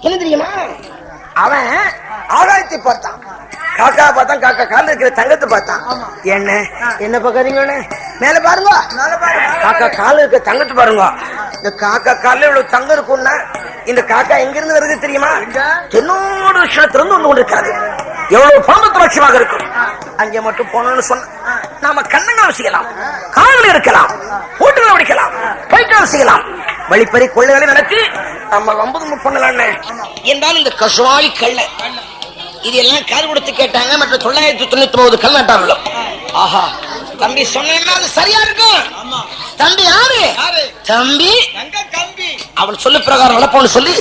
என்ன தெரியுமா? அவன் ஆகாயத்தை பார்த்தான், காக்கா பார்த்தான், காக்கா கால இருக்கிற தங்கத்தை பார்த்தான். என்ன பாக்காதீங்க, மேல பாருங்க, காக்கா கால இருக்கிற தங்கத்தை பாருங்க. இந்த காக்கா கால இவ்வளவு தங்கம் இருக்கும்னா இந்த காக்கா எங்க இருந்து வருது தெரியுமா? தென்னோடு விஷயத்திலிருந்து ஒண்ணு கொண்டு இருக்காது. எவ்வளவு பாம்பத்து லட்சமாக இருக்கும். அங்கே மட்டும் போனோம்னு சொன்ன நாம கண்ணங்களை செய்யலாம், கால்களை இருக்கலாம், போட்டுகளை உடைக்கலாம், கைக்கால் செய்யலாம், வழிப்பறி கொள்ளைகளை நடத்தி நம்ம 50 பண்ணலாம் என்றால் இந்த கசுவாலி கள்ள இது எல்லாம் காது கொடுத்து கேட்டாங்க. மற்ற 999 கல் நட்டார்களோ. ஆஹா, தம்பி சொன்னா அது சரியா இருக்கும். தம்பி யாரு? தம்பி அவன் சொல்லு பிரகாரம் நடப்போம்னு சொல்லி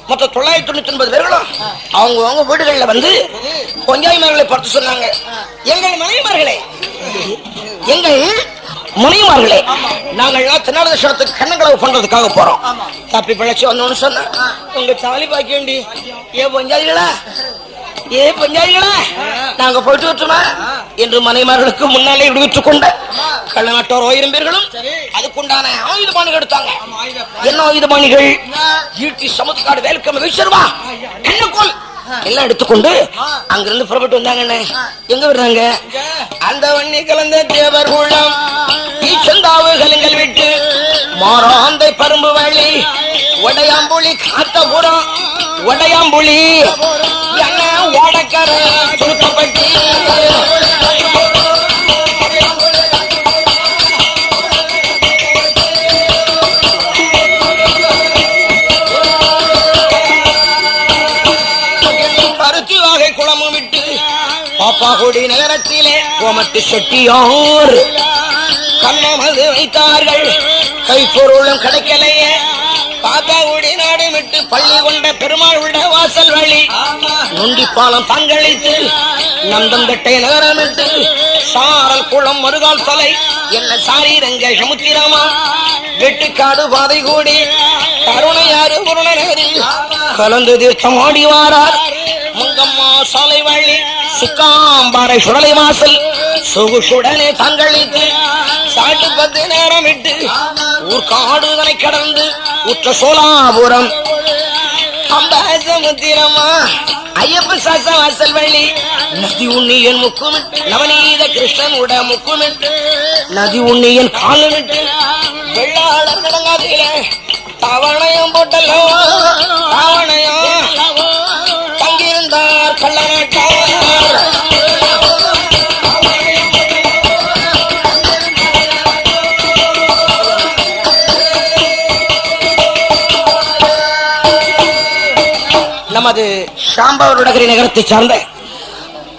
மொத்த 999 பேர்களும் அவங்க வீடுகள்ல வந்து பொஞ்சாய்மார்களை பார்த்து சொன்னாங்க, எங்கள் மனைவிமார்களே, எங்கள் முனைமார்களே, நாங்கள் தென்னாடுதேசத்துக்கு கண்ணங்களவு பண்றதுக்காக போறோம். தப்பி பிழைச்சு வந்தோன்னு சொன்ன உங்க தாலி பாக்க வேண்டி ஏ பஞ்சாதிகளா நாங்க போயிட்டு வரட்டுமா என்று மனைமார்களுக்கு முன்னாலே விடுவித்துக் கொண்ட கள்ளநாட்டோர் 1000 பேர்களும் அதுக்குண்டான ஆயுதபாணிகள் எடுத்தாங்க. என்ன ஆயுதபாணிகள்? ஈட்டி, சமுத்திரக்காடு, வேலுக்கம்ம, வீசர்வா, கண்ணக்கோல் எல்லாம் எடுத்துக்கொண்டு அங்கிருந்து புறப்பட்டு வந்தாங்க. எங்க வர்றாங்க? அந்த வன்னி கலந்த தேவர் குளம், ஈச்சந்தாவு கலங்கள் விட்டு மாறாந்தை பரும்பு வழி, உடையாம்புலி காத்தபுரம், உடையாம்புலி ஓடக்கரை சுருக்கப்பட்டி, பருத்தி வகை குளமும் விட்டு பாப்பாகுடி நகரத்திலே கோமத்து செட்டியோர் கண்ணமது வைத்தார்கள். கைப்பொருளும் கிடைக்கலையே. பாப்பாகுடி நாடு விட்டு பள்ளி கொண்ட பெருமாள் உள்ள வாசல் வழி நொண்டிப்பாலம் பங்களித்து நந்தம்பேட்டை நகரமிட்டு சாரல் குளம் மருகால் தலை என்ன சாரீரங்க சமுத்திரமா வெட்டுக்காடு பாதை கூடி கருணையாறு குருணநகரி கலந்து தீர்த்தம் ஆடி வாரார். முங்கம்மா சாலை வழி சுக்காம்பாறை சுடலை வாசல் சொகுசுடனே தங்களித்து சாட்டு 10 நேரம் விட்டு ஊர்காடுதனை கடந்து உற்ற சோலாபுரம் சமுத்திரமா ஐயப்ப சாச வாசல் வழி நதி உண்ணியன் முக்குமிட்டு நவநீத கிருஷ்ணன் உட முக்குமிட்டு நதி உண்ணியன் காலுமிட்டு வெள்ளாளர் கடங்காதில தவணையம் போட்டல்லோ தவணையம் தங்கியிருந்தார் கள்ளநாட்டார். நமது சாம்பவருடகரி நகரத்தை சார்ந்த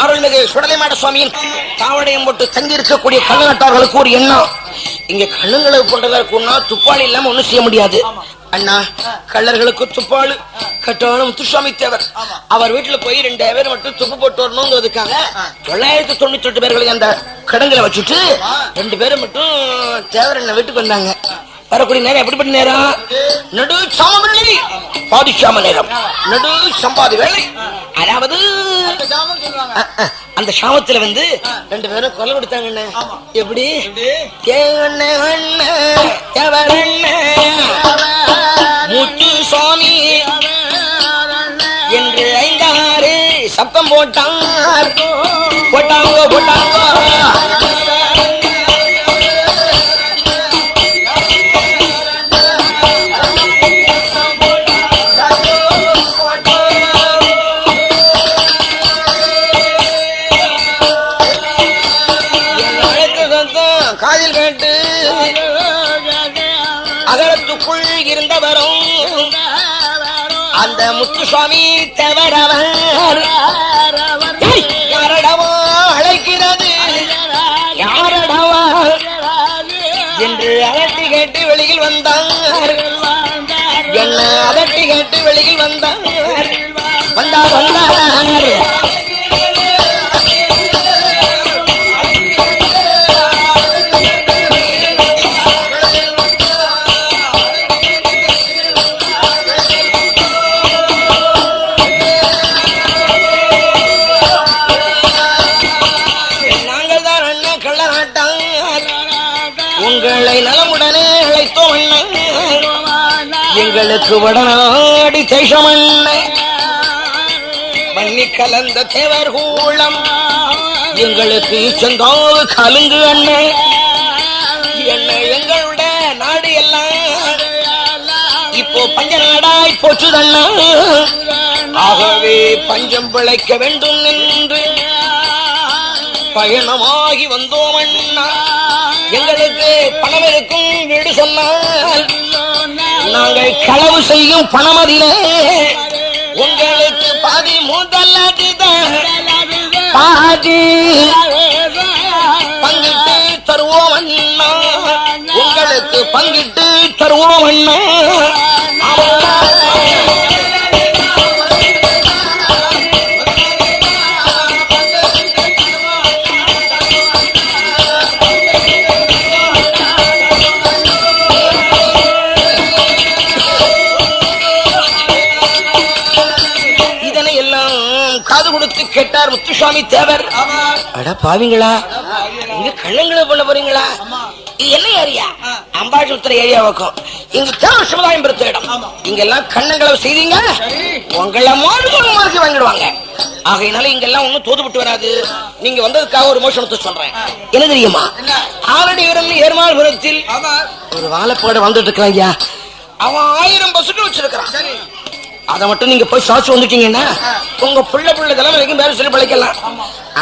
அருள்மிகு சுடலைமாட சுவாமியின் தாவடையம் போட்டு தங்கி இருக்கக்கூடிய கள்ளநாட்டார்களுக்கு ஒரு எண்ணம், இங்க கண்ணுங்களை போட்டதற்குன்னா துப்பாளி இல்லாம ஒண்ணும் செய்ய முடியாது. அண்ணா, கள்ளர்களுக்கு துப்பாளு கட்டான முத்துசுவாமி தேவர் அவர் வீட்டுல போய் 2 பேர் மட்டும் துப்பு போட்டு வரணுங்கிறதுக்காக 998 பேர்களை அந்த கடங்களை வச்சுட்டு 2 பேரும் மட்டும் தேவர் என்ன வீட்டுக்கு வந்தாங்க. வரக்கூடிய நேரம் எப்படிப்பட்ட நேரம்? நடு சாம வேலை, பாதிச்சாம நேரம், நடு சம்பாதி வேலை. அதாவது அந்த சாமத்துல வந்து 2 பேரும் கொலை கொடுத்தாங்க. எப்படி? முத்து சுவாமி என்று 5-6 சப்தம் போட்டாங்க போட்டாங்க. காதில் கேட்டு அகலத்துக்குள் இருந்தவரும் அந்த முத்துசுவாமி தேவரவர் யாரடவா அழைக்கிறது, யாரடவா என்று அதட்டி கேட்டு வெளியில் வந்தார். என்ன அதட்டி கேட்டு வெளியில் வந்தார். எங்களுக்கு வடநாடி தேசமண்ண மண்ணி கலந்த தேவர் கூளம் எங்களுக்கு செங்காவு கலுங்கு அண்ணே என்ன எங்களுடைய நாடு எல்லாம் இப்போ பஞ்ச நாடாய் போச்சுதண்ணா. ஆகவே பஞ்சம் பிழைக்க வேண்டும் என்று பயணமாகி வந்தோம் அண்ணா. எங்களுக்கு பணம் இருக்கும் வீடு சொன்னால் நாங்கள் களவு செய்யும் பணமதிலே உங்களுக்கு பாதி முதலதுதான் பாதி பங்கிட்டு தருவோம் அண்ணா. உங்களுக்கு பங்கிட்டு தருவோம் அண்ணா. கேட்டார் முத்துசாமி தேவர். அட பாவீங்களா, இங்க கண்ணங்களை பண்ண போறீங்களா? இது என்ன ஏரியா? அம்பாசுத்திர ஏரியா பக்கம். இங்க தேவர் சமுதாயம் பெருத்த இடம். இங்க எல்லாம் கண்ணங்களை செய்தீங்க உங்களை மாறுதல் வாங்கிடுவாங்க. ஆகையினால இங்க எல்லாம் ஒண்ணும் தோதுபட்டு வராது. நீங்க வந்ததுக்காக ஒரு மோசனத்தை சொல்றேன். என்ன தெரியுமா? ஆரடி வீரன் ஏர்மாள்புரத்தில் ஒரு வாழைப்பாடு வந்துட்டு இருக்கான் ஐயா. அவன் 1000 பசுட்டு வச்சிருக்கான். அதை மட்டும் நீங்க போய் சாட்சி வந்துட்டீங்கன்னா உங்க புள்ள தலைமை வரைக்கும் பேர சொல்லி பழைக்கலாம்.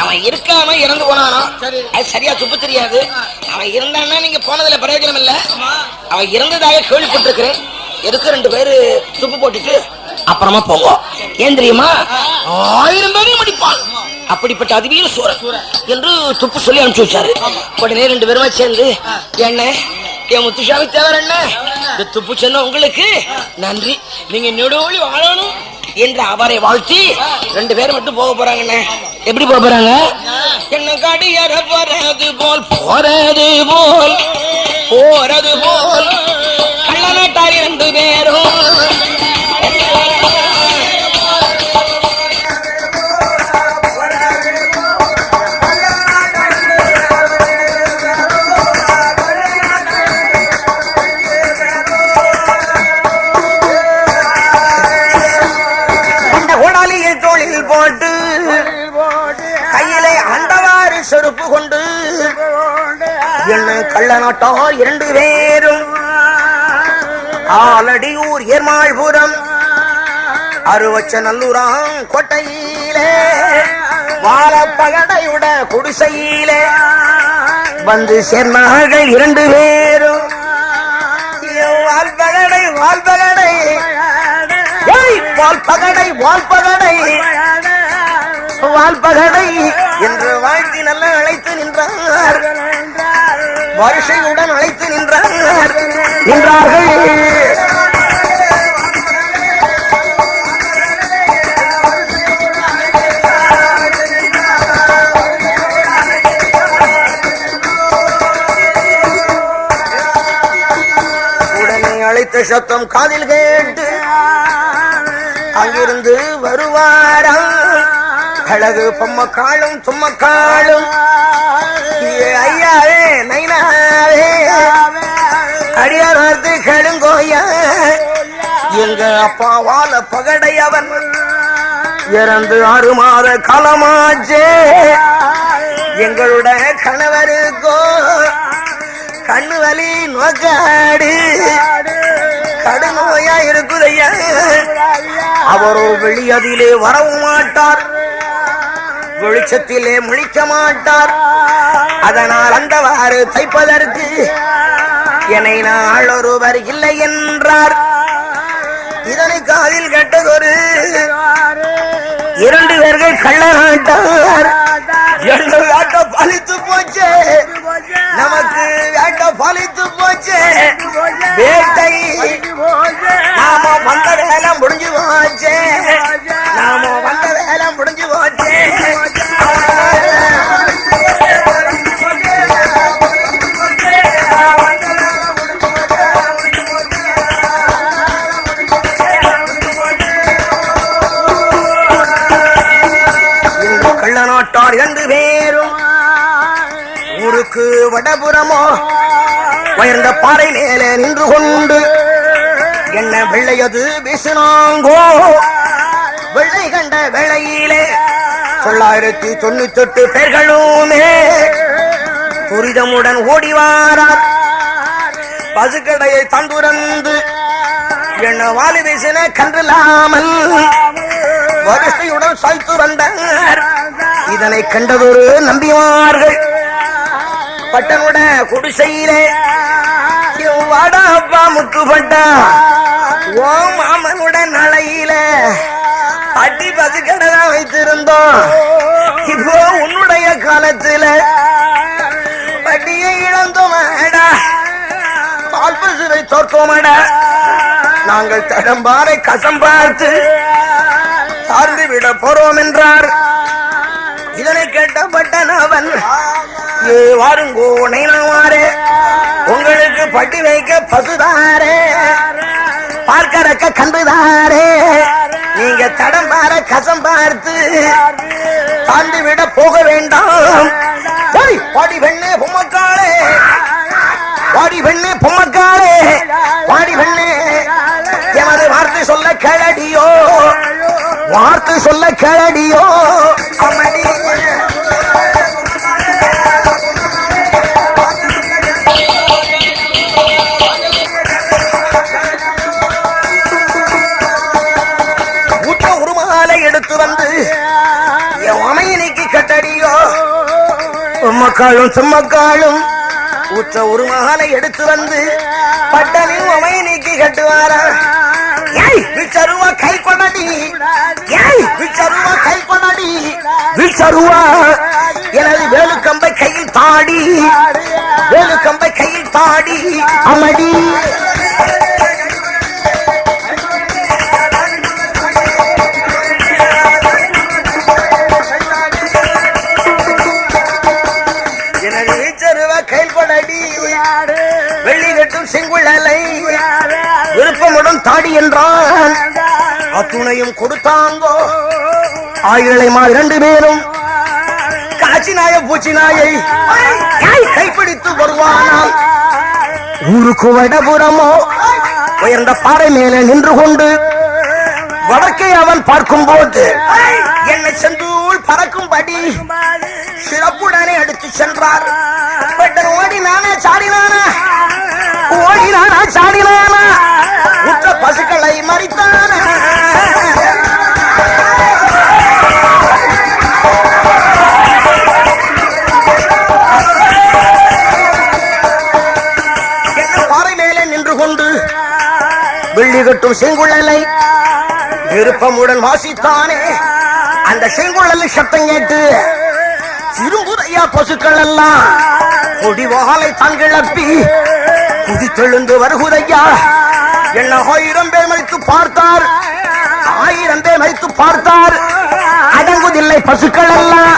அவன் இருக்காம இறந்து போனானோ அது சரியா துப்பு தெரியாது. அவன் இருந்தான்னா நீங்க போனதுல பிரயோஜனம் இல்ல. அவன் இறந்ததாக கேள்விப்பட்டிருக்கிறேன். எதுக்கு 2 பேரு துப்பு போட்டுட்டு அப்புறமா போவோம். ஏன் தெரியுமா? 1000 பேரையும் முடிப்பான். அப்படிப்பட்ட அதிவீர சூரன் என்று துப்பு சொல்லி அனுப்பிச்சு வச்சாரு. உடனே 2 பேருமா சேர்ந்து என்ன என் முத்துசாமி தேவர் என்ன இந்த துப்பு சொன்ன உங்களுக்கு நன்றி, நீங்க நெடுவழி வாழணும் என்று அவரை வாழ்த்தி 2 பேர் மட்டும் போக போறாங்க. எப்படி போக போறாங்க? என்ன காடியார போறது போல் போறது போல் போறது போல் கள்ளநாட்டார் 2 பேரும் போட்டு கையிலே அண்டவாறு செருப்பு கொண்டு என்ன கள்ளநாட்டார் 2 பேரும் ஆலடியூர் ஏர்மாள்புரம் அருவச்சநல்லூராம் கோட்டையிலே வாழப்பகடையுட குடிசையிலே வந்து சேர்ந்தார்கள் 2 பேரும். வாழ்பகடை வாழ்பகடை வாழ்பகடை வாழ்பகடை வாழ்பகடை என்று வாழ்த்தி நல்ல அழைத்து நின்றார். வருஷையுடன் அழைத்து நின்றார்கள். உடனே அழைத்த சத்தம் காதில் கேட்டு அங்கிருந்து வருவாராம் அழகு பொம்மக்காலும் தும்மக்காலும். ஐயாவே நைனாவே அடியார்த்து கடுங்கோயா எங்க அப்பா வாழ பகடை அவன் இறந்து 6 மாத காலமாச்சே. எங்களுடைய கணவருக்கோ கண்ணு வலி நோக்காடு கடுநோயா இருக்குதையா. அவரோ வெளியதிலே வரவும் மாட்டார், வெளிச்சத்திலே முழிக்க மாட்டார். அதனால் அந்தவாறு தைப்பதற்கு என்னை நாள் ஒருவர் இல்லை என்றார். இதனை காதில் கேட்டதொரு 2 பேர்கள் கள்ளநாட்டார். 2 வேட்ட பலித்து போச்சே, நமக்கு வேட்ட பலித்து போச்சே. வேட்டை நாம வந்த வேலை முடிஞ்சு போச்சே, நாம வந்த வேலை முடிஞ்சு போச்சே. கள்ளநாட்டார் 2 பேரும் ஊருக்கு வடபுறமோ உயர்ந்த பாறை மேலே நின்று கொண்டு என்ன வெள்ளையது வீசினாங்கோ வெள்ளை கண்ட வேளையிலே 998 பேர்களுமே துரிதமுடன் ஓடிவாரார். பசுக்கடையை தந்துரந்து என்ன வாலி வீசின கன்றில்லாமல் வரிசையுடன் சாய்த்து வந்தார். இதனை கண்டதொரு நம்பிவார்கள். பட்டனுட குடிசையிலே வாடா அப்பா முத்துப்பட்டா ஓ மாமனுடன் நலையில அடி பசுக்கடைதான் வைத்திருந்தோம். இப்போ உன்னுடைய காலத்துல வட்டியை இழந்தோமடா பால் பசுவை தோற்கோமடா. நாங்கள் தடம்பாறை கசம் பார்த்து சார்ந்து விட போறோம் என்றார். இதனை கேட்டப்பட்ட அவன் வாருங்கோ நைனவாரே உங்களுக்கு பட்டி வைக்க பசுதாரே பார்க்கறக்க கண்டுதாரே நீங்க தடம்பார கசம் பார்த்து தாண்டி விட போக வேண்டாம். பாடி பெண்ணே பொம்மக்காளே பாடி பெண்ணே பொம்மக்காளே பாடி பெண்ணே எமது வார்த்தை சொல்ல கிளடியோ வார்த்தை சொல்ல கிளடியோ அம்மடி எடுத்து வந்து என் அமையனைக்கு கட்டடியோ உம்மக்காலும் சும்மக்காலும் ஊற்ற ஒரு மகாலை எடுத்து வந்து பட்டனையும் அமையனைக்கு கட்டுவாரா. விச்சருவா கை கொண்டாடி விச்சருவா கை கொண்டாடி விச்சருவா எனது வேலுக்கம்பை கையில் தாடி வேலுக்கம்பை கையில் தாடி அமடி வெள்ளி கட்டும் செங்குழலை விருப்பமுடன் தாடி என்றான். அத்துணையும் கொடுத்தாங்கோ. ஆயிரமா 2 பேரும் காட்சி நாய பூச்சி நாயை கைப்பிடித்து வருவானாம். ஊருக்கு வடபுறமோ உயர்ந்த பாறை மேலே நின்று கொண்டு வடக்கை அவன் பார்க்கும் போது என்னை செந்தூள் பறக்கும்படி சிறப்புடனே எடுத்து சென்றார். ஓடினானா சாடினானா ஓடினானா சாடினானா உற்ற பசுக்களை மறித்தான. பாறை மேலே நின்று கொண்டு வெள்ளி கட்டும் செங்குழலை விருப்பமுடன் வாசித்தானே. அந்த செங்குழலை சத்தம் கேட்டு சிறுமுறையா பசுக்கள் எல்லாம் கொடிவாலை தங்கிழப்பி குதித்தெழுந்து வருகுதையா. என்ன 1000 பேர் மறித்து பார்த்தார் 1000 பேர் மறித்து பார்த்தார் அடங்குதில்லை பசுக்கள் எல்லாம்.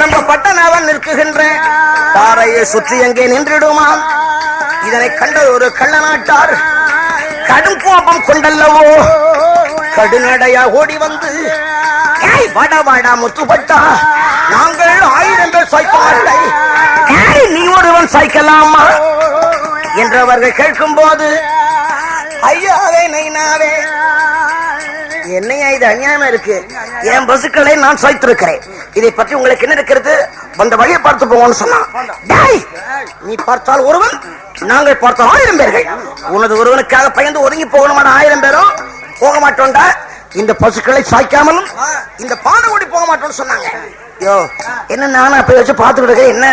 நம்ம பட்டணவன் நிற்குகின்ற பாறையை சுற்றி எங்கே நின்றுடுமா. இதனை கண்ட ஒரு கள்ள நாட்டார் கடும் கோபம் கொண்டல்லவோ கடுநடையா ஓடி வந்து வாடா வாடா முத்துப்பட்டா நாங்கள் 1000 பேர் சாய்க்கவில்லை நீ ஒருவன் சாய்க்கலாமா என்றவர்கள் கேட்கும் போது ஐயாவே நைனாவே என்னையா இது அநியாயமா இருக்கு. என் பசுக்களை நான் சாய்த்திருக்கிறேன். இதை பற்றி உங்களுக்கு என்ன இருக்கிறது வந்த வழியை பார்த்து போவோம்னு சொன்னான். நீ பார்த்தால் ஒருவன் நாங்கள் பார்த்தால் 1000 பேர்கள். உனது ஒருவனுக்காக பயந்து ஒதுங்கி போகணுமான 1000 பேரும் போக மாட்டோம்டா. இந்த பசுக்களை சாய்க்காமலும் இந்த பானை ஓடி போக மாட்டோம்னு சொன்னாங்க. யோ என்ன நானும் அப்ப வச்சு பாத்துக்கிட்டு என்ன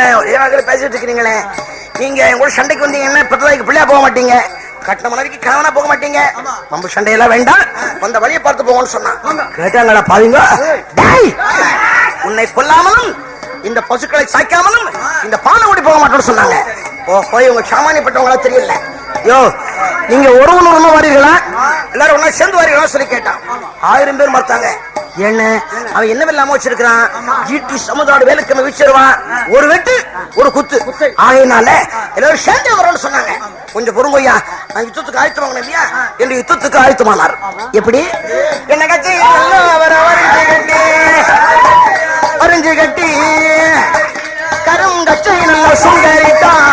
பேசிட்டு இருக்கிறீங்களே. நீங்க எங்களோட சண்டைக்கு வந்தீங்கன்னா பத்ததாய்க்கு பிள்ளையா போக மாட்டீங்க. கட்டின மனைவிக்கு கணவனா போக மாட்டீங்க. நம்ம சண்டையெல்லாம் வேண்டாம் வந்த வழியை பார்த்து போவோம்னு சொன்னான். கேட்டாங்களா பாருங்க உன்னை கொல்லாமலும் இந்த பசுக்களை சாய்க்காமலும் இந்த பானை ஓடி போக மாட்டோம்னு சொன்னாங்க. போய் உங்க சாமானியப்பட்டவங்களா தெரியல. யோ நீங்க ஒருவன் ஒண்ணு வரீங்களா எல்லாரும் ஒன்னா சேர்ந்து வரீங்களா சொல்லி கேட்டான். 1000 பேர் மறுத்தாங்க. என்ன அவன் என்ன இல்லாம வச்சிருக்கான். ஜிடி சமுதாய வேலைக்கு வச்சிருவான். ஒரு வெட்டு ஒரு குத்து ஆகையினால எல்லாரும் சேர்ந்து வரணும்னு சொன்னாங்க. கொஞ்சம் பொறுங்கய்யா நான் யுத்தத்துக்கு ஆயத்து வாங்கினேன் இல்லையா என்று யுத்தத்துக்கு ஆயத்தமானார். எப்படி என்ன கட்சி வரைஞ்சு கட்டி கருங்கச்சை நல்ல சுந்தரித்தான்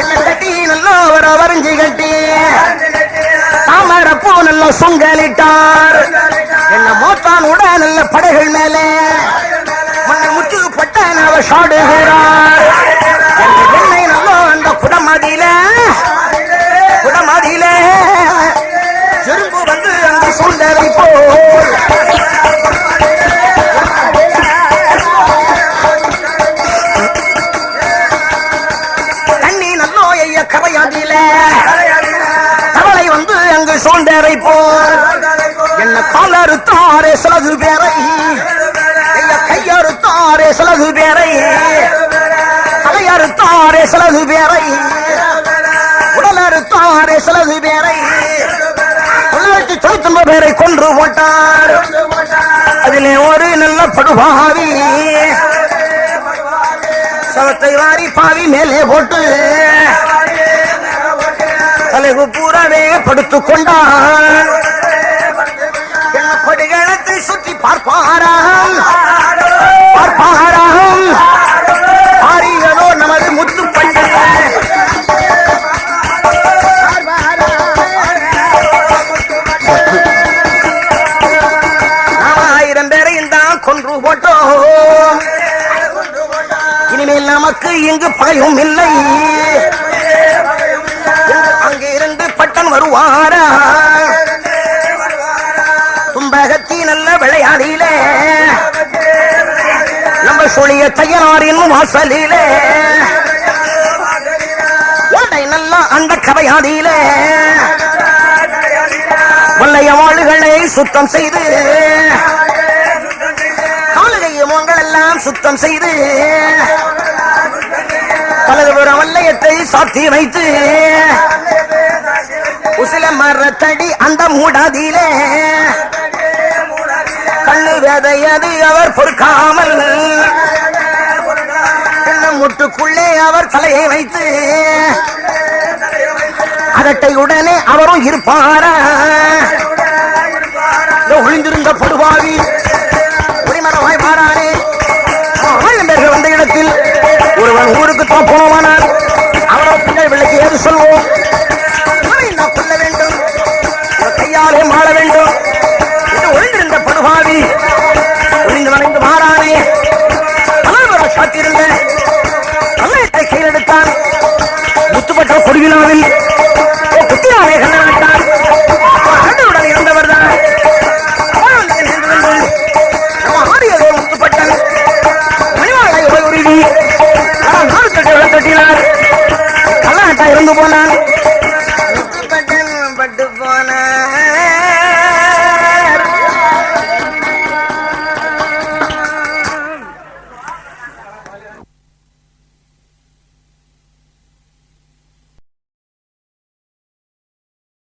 என்ன கட்டி நல்லா வரைஞ்சு கட்டி தாமரப்பூ நல்ல சுங்கலிட்டார் என்ன மோத்தான் உட நல்ல படைகள் மேலே மண்ணை முற்று பட்ட அவர் சாடுகிறார் என்னை நல்லோ அந்த குடமதியில திரும்பு வந்து அந்த சுந்தரி போல் தண்ணி நல்லோ ஐய கரையாதியில தவளை வந்து அங்கு சுந்தரை போல் என்ன காலறுத்தாரே சிலது பேரை கையறுத்தாரே சிலது பேரை தலையறுத்தாரே சிலது பேரை உடலறுத்தாரே சிலது பேரை 999 பேரை கொன்று போட்டார் அதிலே ஒரு நல்ல படுபாவி சவத்தை வாரி பாவி மேலே போட்டு தலைவு பூராவே படுத்துக் கொண்டார் படுகளத்தை சுற்றி பார்ப்பாராம் ஆரியனோ நமது முத்து பண்ட 1000 பேரையும் தான் கொன்று போட்டோம் இனிமேல் நமக்கு இங்கு பயம் இல்லை அங்கே இருந்து பட்டன் வருவாரா தும்பகத்தி நல்ல விளையாடிலே நம்ம சொலிய தையனாரின் வாசலிலே நல்ல அந்த கரையாடியிலே வல்லைய வாளுகளை சுத்தம் செய்து காலுகை மோங்கள் எல்லாம் சுத்தம் செய்து பலதுபுற வல்லையத்தை சாத்தி வைத்து உசில மரத்தடி அந்த மூடாதியிலே கண்ணு வேதையது அவர் பொறுக்காமல் முட்டுக்குள்ளே அவர் தலையை வைத்து அதட்டை உடனே அவரும் இருப்பாரா ஒளிந்திருந்த படுவாவி ஒளிமரமாய் மாறானே வந்த இடத்தில் ஒருவன் ஊருக்கு தான் போனவானால் அவரோ பிள்ளை பிள்ளைக்கு ஏது சொல்வோம் கொள்ள வேண்டும் கையாலே மாற வேண்டும் ஒளிந்திருந்த படுவாவி ஒளிந்து மறைந்து மாறானே காத்திருந்த